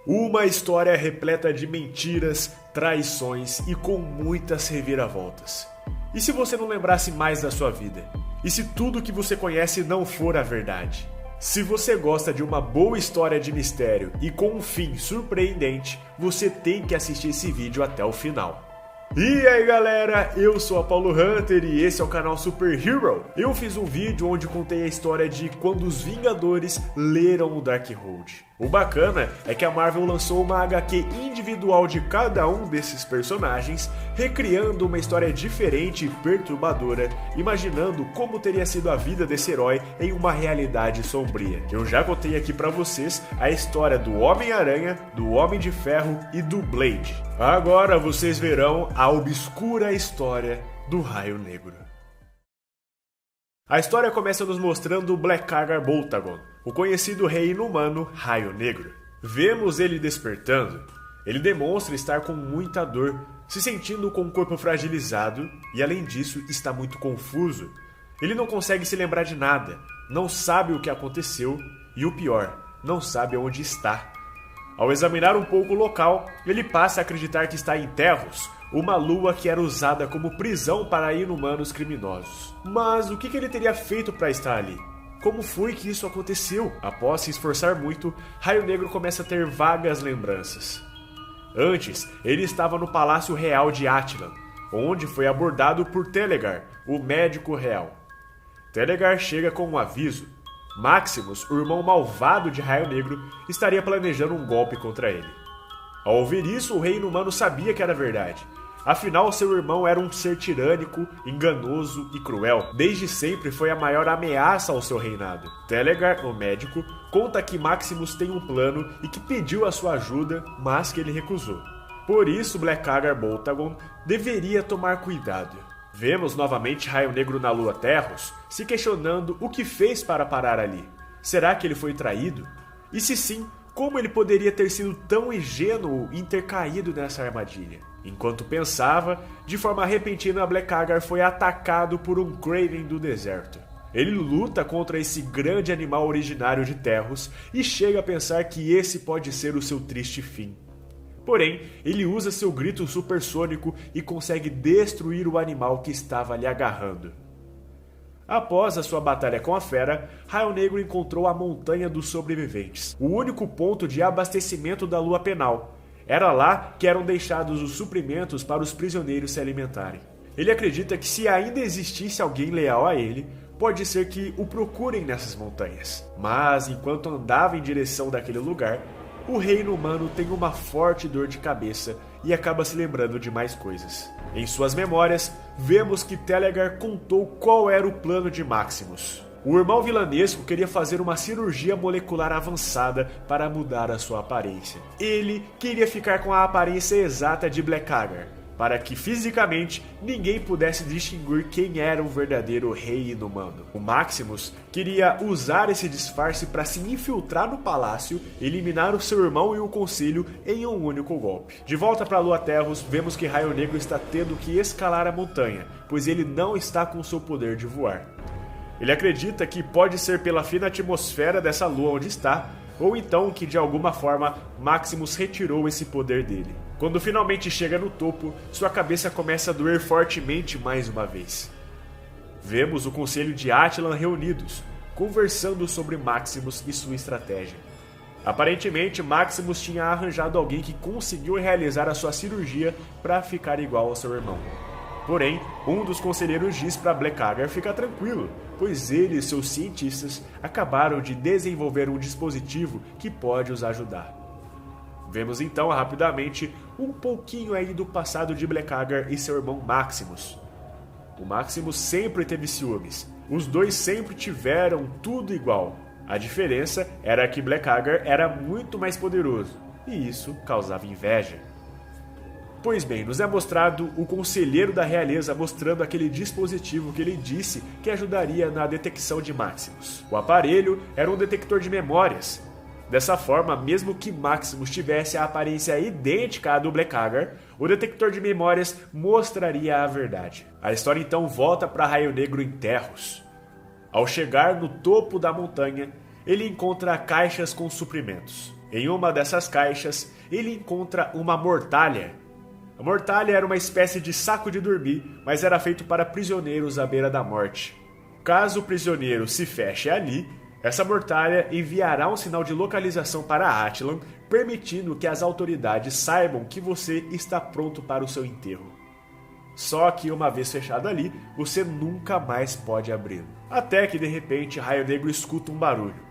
Uma história repleta de mentiras, traições e com muitas reviravoltas. E se você não lembrasse mais da sua vida? E se tudo que você conhece não for a verdade? Se você gosta de uma boa história de mistério e com um fim surpreendente, você tem que assistir esse vídeo até o final. E aí galera, eu sou a Paulo Hunter e esse é o canal Super Hero. Eu fiz um vídeo onde contei a história de quando os Vingadores leram o Darkhold. O bacana é que a Marvel lançou uma HQ individual de cada um desses personagens, recriando uma história diferente e perturbadora, imaginando como teria sido a vida desse herói em uma realidade sombria. Eu já contei aqui pra vocês a história do Homem-Aranha, do Homem de Ferro e do Blade. Agora vocês verão a obscura história do Raio Negro. A história começa nos mostrando Blackhagar Boltagon, o conhecido rei inumano Raio Negro. Vemos ele despertando. Ele demonstra estar com muita dor, se sentindo com o corpo fragilizado e, além disso, está muito confuso. Ele não consegue se lembrar de nada, não sabe o que aconteceu e, o pior, não sabe onde está. Ao examinar um pouco o local, ele passa a acreditar que está em Terros, uma lua que era usada como prisão para inumanos criminosos. Mas o que ele teria feito para estar ali? Como foi que isso aconteceu? Após se esforçar muito, Raio Negro começa a ter vagas lembranças. Antes, ele estava no Palácio Real de Attilan, onde foi abordado por Telegar, o médico real. Telegar chega com um aviso. Maximus, o irmão malvado de Raio Negro, estaria planejando um golpe contra ele. Ao ouvir isso, o rei inumano sabia que era verdade. Afinal, seu irmão era um ser tirânico, enganoso e cruel. Desde sempre foi a maior ameaça ao seu reinado. Telegar, o médico, conta que Maximus tem um plano e que pediu a sua ajuda, mas que ele recusou. Por isso, Blackhagar Boltagon deveria tomar cuidado. Vemos novamente Raio Negro na Lua Terros, se questionando o que fez para parar ali. Será que ele foi traído? E se sim, como ele poderia ter sido tão ingênuo em ter caído nessa armadilha? Enquanto pensava, de forma repentina Blackhagar foi atacado por um Kraven do deserto. Ele luta contra esse grande animal originário de Terros e chega a pensar que esse pode ser o seu triste fim. Porém, ele usa seu grito supersônico e consegue destruir o animal que estava lhe agarrando. Após a sua batalha com a fera, Raio Negro encontrou a Montanha dos Sobreviventes, o único ponto de abastecimento da Lua Penal. Era lá que eram deixados os suprimentos para os prisioneiros se alimentarem. Ele acredita que se ainda existisse alguém leal a ele, pode ser que o procurem nessas montanhas. Mas, enquanto andava em direção daquele lugar, o rei inumano tem uma forte dor de cabeça e acaba se lembrando de mais coisas. Em suas memórias, vemos que Telegar contou qual era o plano de Maximus. O irmão vilanesco queria fazer uma cirurgia molecular avançada para mudar a sua aparência. Ele queria ficar com a aparência exata de Blackhagar, para que fisicamente ninguém pudesse distinguir quem era o verdadeiro rei inumano. O Maximus queria usar esse disfarce para se infiltrar no palácio, eliminar o seu irmão e o conselho em um único golpe. De volta para a Lua Terros, vemos que Raio Negro está tendo que escalar a montanha, pois ele não está com seu poder de voar. Ele acredita que pode ser pela fina atmosfera dessa lua onde está, ou então que de alguma forma Maximus retirou esse poder dele. Quando finalmente chega no topo, sua cabeça começa a doer fortemente mais uma vez. Vemos o conselho de Attilan reunidos, conversando sobre Maximus e sua estratégia. Aparentemente, Maximus tinha arranjado alguém que conseguiu realizar a sua cirurgia para ficar igual ao seu irmão. Porém, um dos conselheiros diz para Blackhagar ficar tranquilo, pois ele e seus cientistas acabaram de desenvolver um dispositivo que pode os ajudar. Vemos então rapidamente um pouquinho aí do passado de Blackhagar e seu irmão Maximus. O Maximus sempre teve ciúmes, os dois sempre tiveram tudo igual. A diferença era que Blackhagar era muito mais poderoso, e isso causava inveja. Pois bem, nos é mostrado o conselheiro da realeza mostrando aquele dispositivo que ele disse que ajudaria na detecção de Maximus. O aparelho era um detector de memórias. Dessa forma, mesmo que Maximus tivesse a aparência idêntica à do Blackhagar, o detector de memórias mostraria a verdade. A história então volta para Raio Negro em Terros. Ao chegar no topo da montanha, ele encontra caixas com suprimentos. Em uma dessas caixas, ele encontra uma mortalha. A mortalha era uma espécie de saco de dormir, mas era feito para prisioneiros à beira da morte. Caso o prisioneiro se feche ali, essa mortalha enviará um sinal de localização para Attilan, permitindo que as autoridades saibam que você está pronto para o seu enterro. Só que uma vez fechado ali, você nunca mais pode abri-lo. Até que de repente Raio Negro escuta um barulho.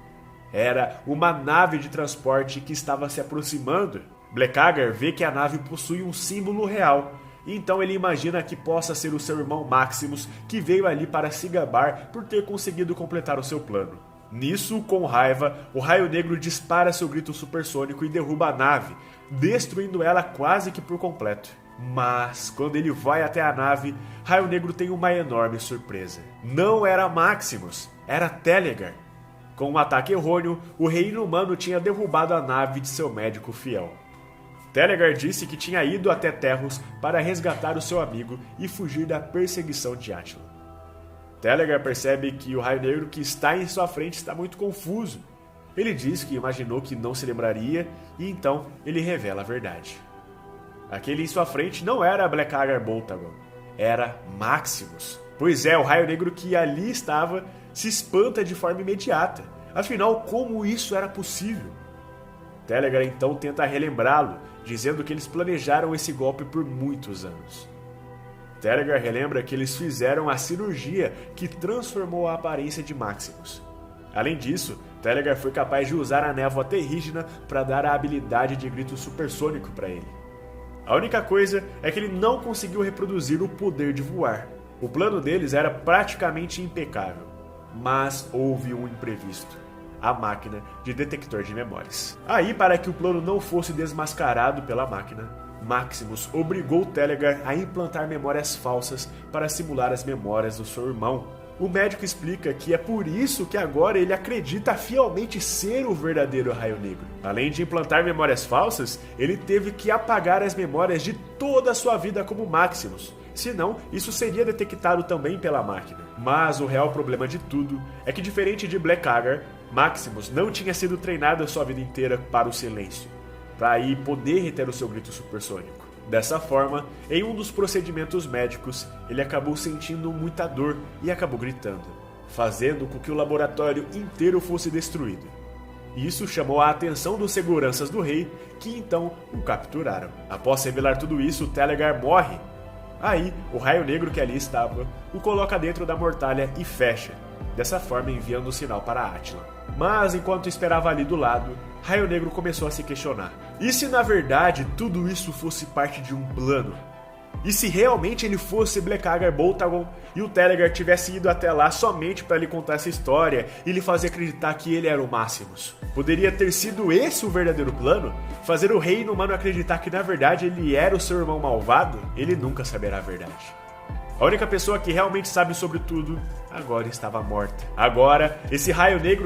Era uma nave de transporte que estava se aproximando. Blackhagar vê que a nave possui um símbolo real, e então ele imagina que possa ser o seu irmão Maximus, que veio ali para se gabar por ter conseguido completar o seu plano. Nisso, com raiva, o Raio Negro dispara seu grito supersônico e derruba a nave, destruindo ela quase que por completo. Mas, quando ele vai até a nave, Raio Negro tem uma enorme surpresa. Não era Maximus, era Telegar. Com um ataque errôneo, o rei inumano tinha derrubado a nave de seu médico fiel. Telegar disse que tinha ido até Terros para resgatar o seu amigo e fugir da perseguição de Attilan. Telegar percebe que o Raio Negro que está em sua frente está muito confuso. Ele diz que imaginou que não se lembraria e então ele revela a verdade. Aquele em sua frente não era Blackhagar Boltagon, era Maximus. Pois é, o Raio Negro que ali estava se espanta de forma imediata. Afinal, como isso era possível? Telegar então tenta relembrá-lo, dizendo que eles planejaram esse golpe por muitos anos. Telegar relembra que eles fizeram a cirurgia que transformou a aparência de Maximus. Além disso, Telegar foi capaz de usar a névoa terrígena para dar a habilidade de grito supersônico para ele. A única coisa é que ele não conseguiu reproduzir o poder de voar. O plano deles era praticamente impecável, mas houve um imprevisto: a máquina de detector de memórias. Aí, para que o plano não fosse desmascarado pela máquina, Maximus obrigou Telegar a implantar memórias falsas para simular as memórias do seu irmão. O médico explica que é por isso que agora ele acredita fielmente ser o verdadeiro Raio Negro. Além de implantar memórias falsas, ele teve que apagar as memórias de toda a sua vida como Maximus. Senão, isso seria detectado também pela máquina. Mas o real problema de tudo é que, diferente de Blackhagar, Maximus não tinha sido treinado a sua vida inteira para o silêncio, para aí poder reter o seu grito supersônico. Dessa forma, em um dos procedimentos médicos, ele acabou sentindo muita dor e acabou gritando, fazendo com que o laboratório inteiro fosse destruído. Isso chamou a atenção dos seguranças do rei, que então o capturaram. Após revelar tudo isso, Telegar morre. Aí, o Raio Negro que ali estava o coloca dentro da mortalha e fecha, dessa forma enviando o sinal para Attilan. Mas enquanto esperava ali do lado, Raio Negro começou a se questionar. E se na verdade tudo isso fosse parte de um plano? E se realmente ele fosse Blackhagar Boltagon e o Telegar tivesse ido até lá somente para lhe contar essa história e lhe fazer acreditar que ele era o Maximus? Poderia ter sido esse o verdadeiro plano? Fazer o rei inumano acreditar que na verdade ele era o seu irmão malvado? Ele nunca saberá a verdade. A única pessoa que realmente sabe sobre tudo agora estava morta. Agora, esse Raio Negro